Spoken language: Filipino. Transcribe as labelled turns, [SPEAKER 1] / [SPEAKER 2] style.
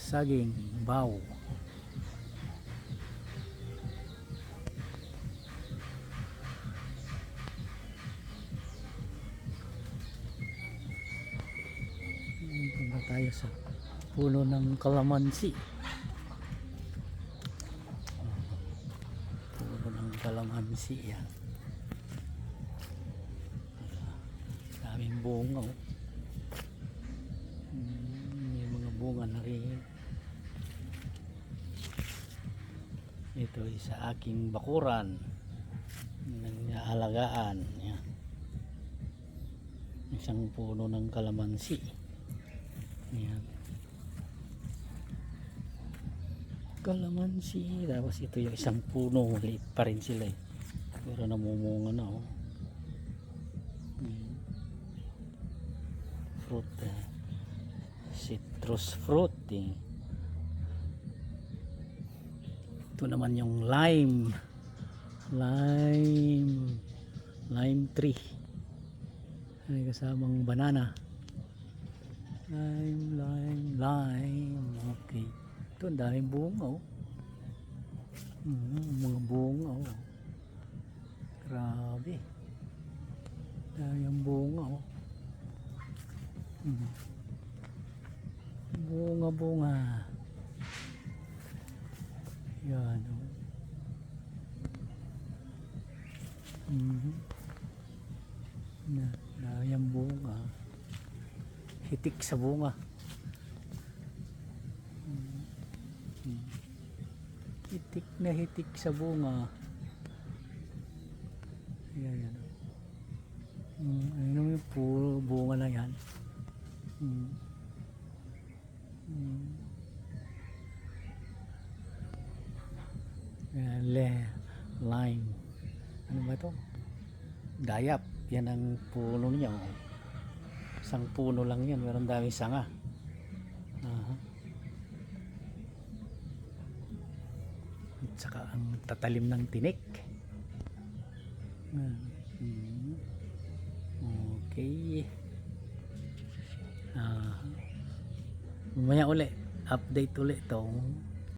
[SPEAKER 1] saging baw. Punta tayo sa puno ng kalamansi. Puno ng kalamansi yan. Daming bunga oh. May mga bunga na rin. Ito ay sa aking bakuran ng alagaan. Yan. Isang puno ng kalamansi. Yan. Kalamansi. Tapos ito yung isang puno. Maliit pa rin sila eh. Pero namumunga na oh. Fruit citrus fruit eh. Ito naman yung lime tree ay kasamang banana. Lime okay. Ito ang daming bunga oh. Mga bunga oh. Grabe, daming bunga oh. Bunga yan oh. Yung bunga hitik sa bunga. Hitik sa bunga. Yan ano yung puro bunga na yan. Lime ano ba ito? Dayap. Yan ang puno niya oh. Isang puno lang yan, meron daming sanga. At saka ang tatalim ng tinik. Okay. Mamaya uli update uli itong